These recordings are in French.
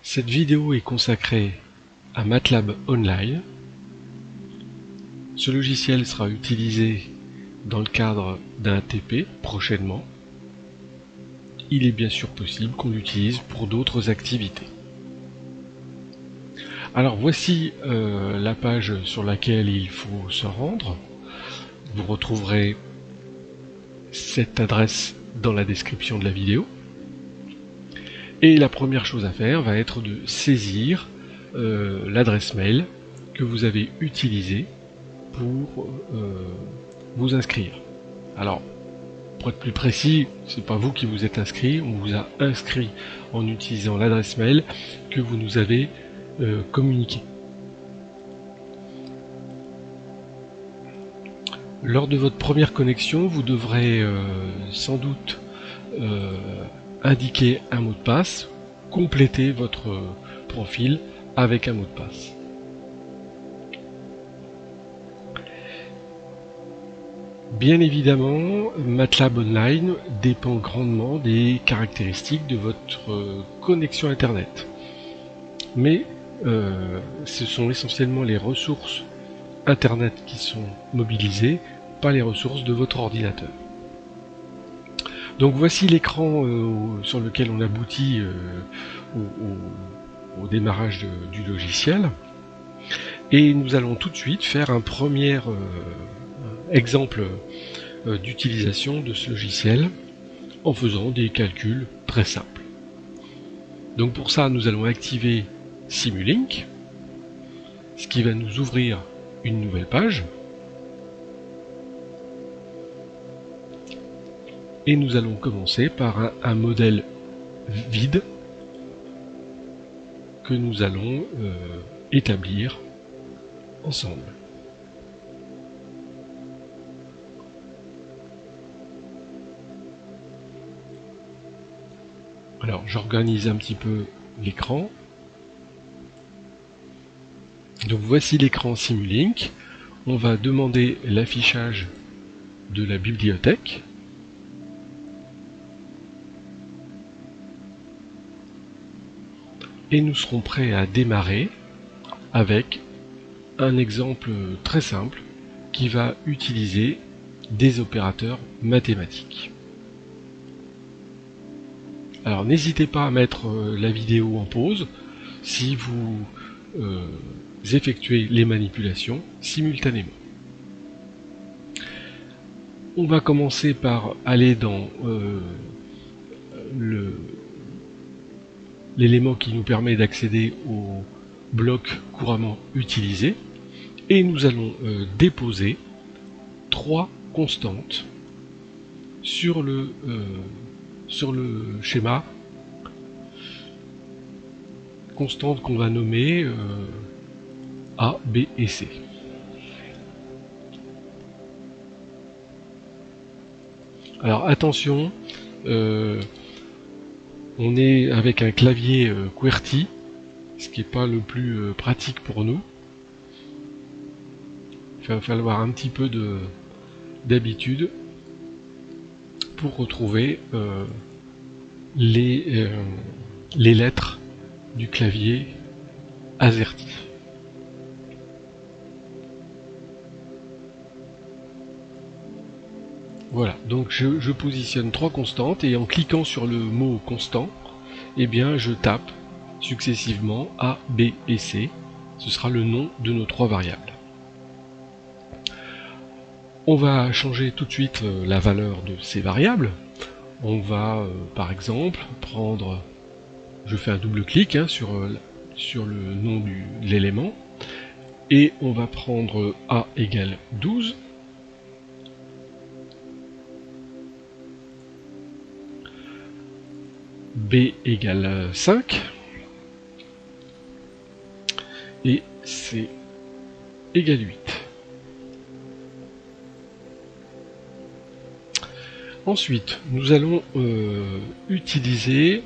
Cette vidéo est consacrée à MATLAB Online. Ce logiciel sera utilisé dans le cadre d'un TP prochainement. Il est bien sûr possible qu'on l'utilise pour d'autres activités. Alors voici la page sur laquelle il faut se rendre. Vous retrouverez cette adresse dans la description de la vidéo. Et la première chose à faire va être de saisir l'adresse mail que vous avez utilisée pour vous inscrire. Alors, pour être plus précis, c'est pas vous qui vous êtes inscrit, on vous a inscrit en utilisant l'adresse mail que vous nous avez communiquée. Lors de votre première connexion, vous devrez sans doute indiquer un mot de passe, compléter votre profil avec un mot de passe. Bien évidemment, MATLAB Online dépend grandement des caractéristiques de votre connexion Internet. Mais ce sont essentiellement les ressources Internet qui sont mobilisées, pas les ressources de votre ordinateur. Donc voici l'écran sur lequel on aboutit au démarrage du logiciel. Et nous allons tout de suite faire un premier exemple d'utilisation de ce logiciel en faisant des calculs très simples. Donc pour ça, nous allons activer Simulink, ce qui va nous ouvrir une nouvelle page. Et nous allons commencer par un modèle vide que nous allons établir ensemble. Alors j'organise un petit peu l'écran. Donc voici l'écran Simulink. On va demander l'affichage de la bibliothèque. Et nous serons prêts à démarrer avec un exemple très simple qui va utiliser des opérateurs mathématiques. Alors n'hésitez pas à mettre la vidéo en pause si vous effectuez les manipulations simultanément. On va commencer par aller dans l'élément qui nous permet d'accéder au bloc couramment utilisé et nous allons déposer 3 constantes sur le schéma, constantes qu'on va nommer A, B et C. Alors attention, on est avec un clavier QWERTY, ce qui n'est pas le plus pratique pour nous. Il va falloir un petit peu d'habitude pour retrouver les lettres du clavier AZERTY. Voilà, donc je positionne 3 constantes et en cliquant sur le mot constant, eh bien je tape successivement A, B et C. Ce sera le nom de nos 3 variables. On va changer tout de suite la valeur de ces variables. On va par exemple prendre, je fais un double clic sur le nom de l'élément, et on va prendre A égale 12. B égale 5 et C égale 8. Ensuite, nous allons utiliser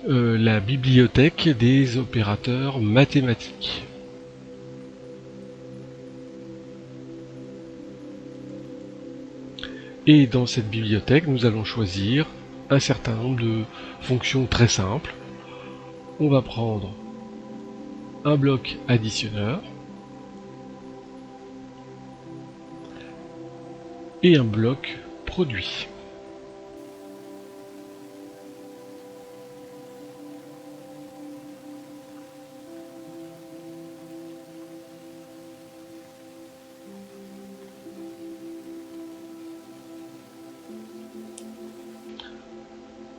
la bibliothèque des opérateurs mathématiques. Et dans cette bibliothèque, nous allons choisir un certain nombre de fonctions très simples. on va prendre un bloc additionneur et un bloc produit.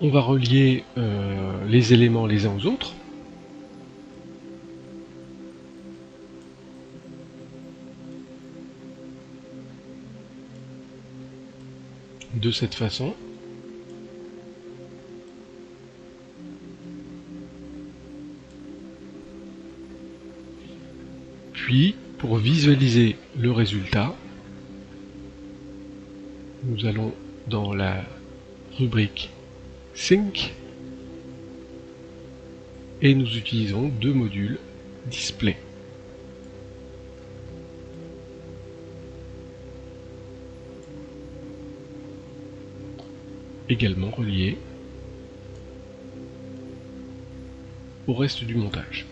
On va relier les éléments les uns aux autres. De cette façon. Puis, pour visualiser le résultat, nous allons dans la rubrique Sync et nous utilisons deux modules Display. Également relié au reste du montage.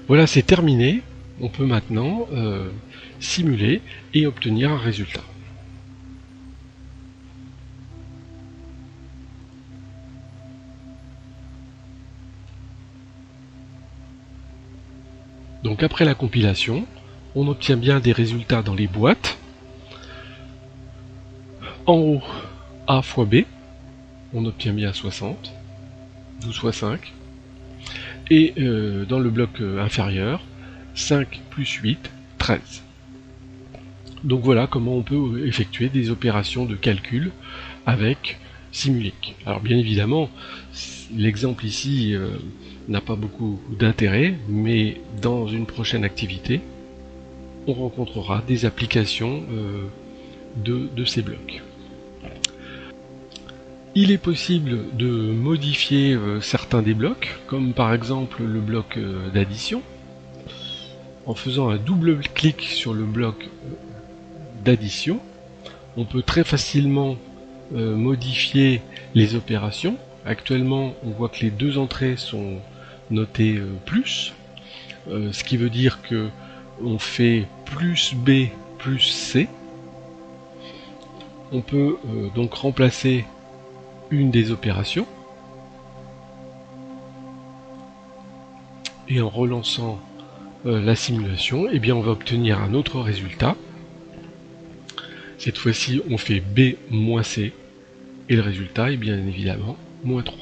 Voilà, c'est terminé. On peut maintenant simuler et obtenir un résultat. Donc après la compilation, on obtient bien des résultats dans les boîtes. En haut, A fois B, on obtient bien 60, 12 fois 5. Et dans le bloc inférieur, 5 plus 8, 13. Donc voilà comment on peut effectuer des opérations de calcul avec Simulink. Alors bien évidemment, l'exemple ici n'a pas beaucoup d'intérêt, mais dans une prochaine activité, on rencontrera des applications de ces blocs. Il est possible de modifier certains des blocs, comme par exemple le bloc d'addition. En faisant un double clic sur le bloc d'addition, on peut très facilement modifier les opérations. Actuellement, on voit que les deux entrées sont notées plus, ce qui veut dire que on fait plus B plus C. On peut donc remplacer une des opérations et en relançant la simulation, eh bien on va obtenir un autre résultat. Cette fois-ci, on fait B moins C et le résultat est bien évidemment moins 3.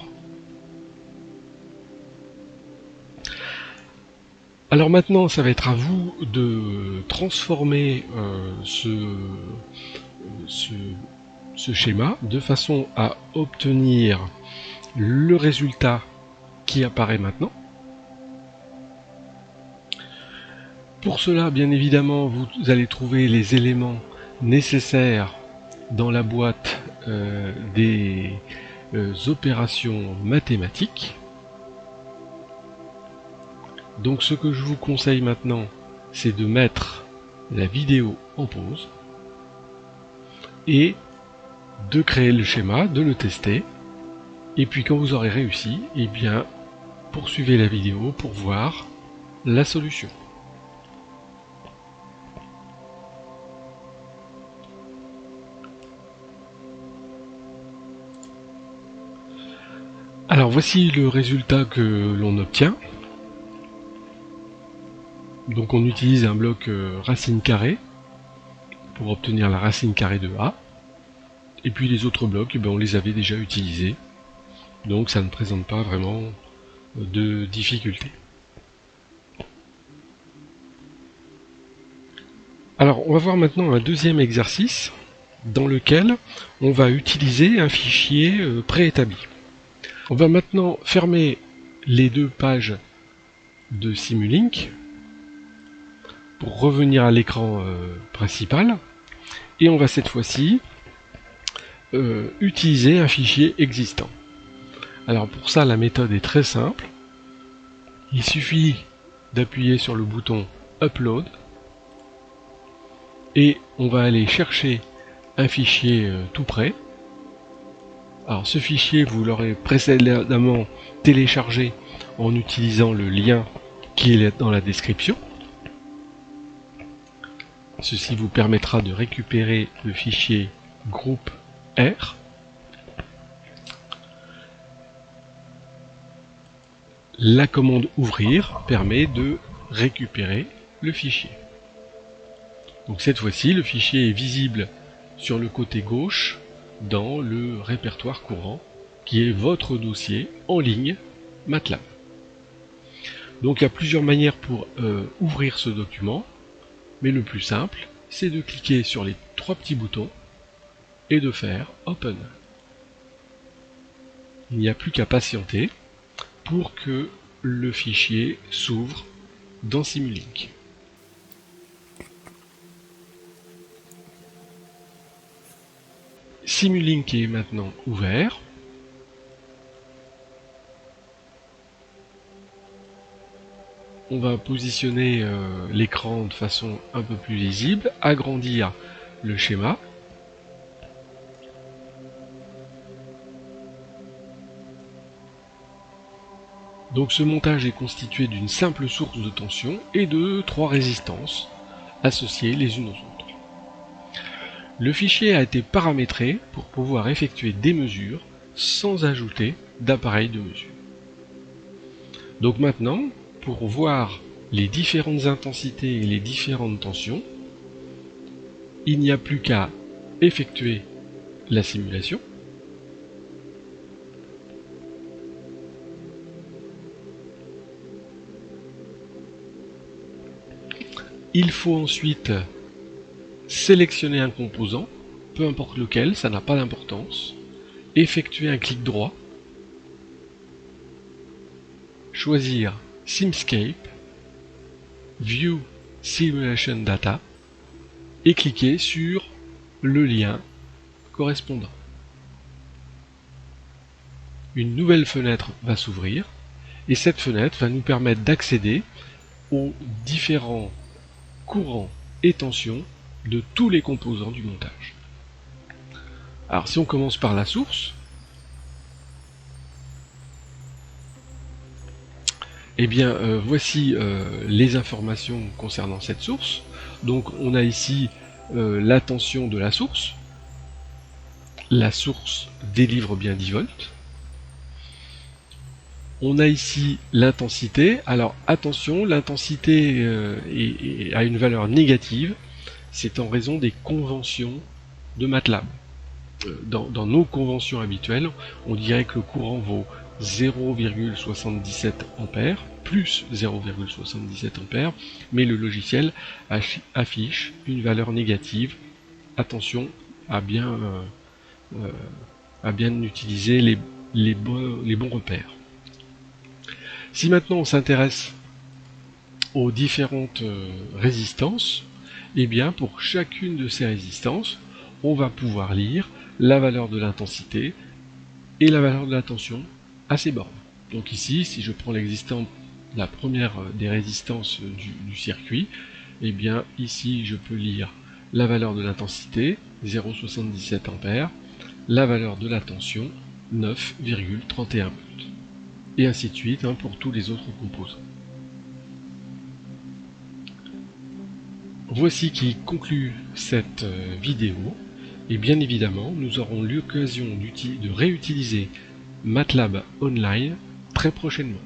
Alors maintenant, ça va être à vous de transformer ce schéma de façon à obtenir le résultat qui apparaît maintenant. Pour cela, bien évidemment, vous allez trouver les éléments nécessaires dans la boîte des opérations mathématiques. Donc ce que je vous conseille maintenant, c'est de mettre la vidéo en pause et de créer le schéma, de le tester, et puis quand vous aurez réussi, eh bien poursuivez la vidéo pour voir la solution. Alors voici le résultat que l'on obtient. Donc on utilise un bloc racine carrée pour obtenir la racine carrée de A. Et puis les autres blocs, on les avait déjà utilisés. Donc ça ne présente pas vraiment de difficulté. Alors on va voir maintenant un deuxième exercice dans lequel on va utiliser un fichier préétabli. On va maintenant fermer les deux pages de Simulink pour revenir à l'écran principal, et on va cette fois-ci utiliser un fichier existant. Alors pour ça, la méthode est très simple. Il suffit d'appuyer sur le bouton Upload et on va aller chercher un fichier tout prêt Alors ce fichier, vous l'aurez précédemment téléchargé en utilisant le lien qui est dans la description. Ceci vous permettra de récupérer le fichier groupe R. La commande ouvrir permet de récupérer le fichier. Donc cette fois-ci, le fichier est visible sur le côté gauche dans le répertoire courant qui est votre dossier en ligne MATLAB. Donc il y a plusieurs manières pour ouvrir ce document, mais le plus simple, c'est de cliquer sur les trois petits boutons et de faire Open. Il n'y a plus qu'à patienter pour que le fichier s'ouvre dans Simulink. Simulink est maintenant ouvert. On va positionner l'écran de façon un peu plus lisible, agrandir le schéma. Donc ce montage est constitué d'une simple source de tension et de 3 résistances associées les unes aux autres. Le fichier a été paramétré pour pouvoir effectuer des mesures sans ajouter d'appareil de mesure. Donc maintenant, pour voir les différentes intensités et les différentes tensions, il n'y a plus qu'à effectuer la simulation. Il faut ensuite sélectionner un composant, peu importe lequel, ça n'a pas d'importance, effectuer un clic droit, choisir Simscape, View Simulation Data et cliquer sur le lien correspondant. Une nouvelle fenêtre va s'ouvrir et cette fenêtre va nous permettre d'accéder aux différents courants et tensions de tous les composants du montage. Alors si on commence par la source, eh bien voici les informations concernant cette source. Donc on a ici la tension de la source. La source délivre bien 10 volts. On a ici l'intensité. Alors attention, l'intensité a une valeur négative. C'est en raison des conventions de MATLAB. Dans nos conventions habituelles, on dirait que le courant vaut 0,77 A plus 0,77 A, mais le logiciel affiche une valeur négative. Attention à bien utiliser les bons repères. Si maintenant on s'intéresse aux différentes résistances, eh bien pour chacune de ces résistances, on va pouvoir lire la valeur de l'intensité et la valeur de la tension à ces bornes. Donc ici, si je prends la première des résistances du circuit, eh bien ici je peux lire la valeur de l'intensité, 0,77 A, la valeur de la tension, 9,31 volts. Et ainsi de suite pour tous les autres composants. Voici qui conclut cette vidéo. Et bien évidemment, nous aurons l'occasion de réutiliser MATLAB Online très prochainement.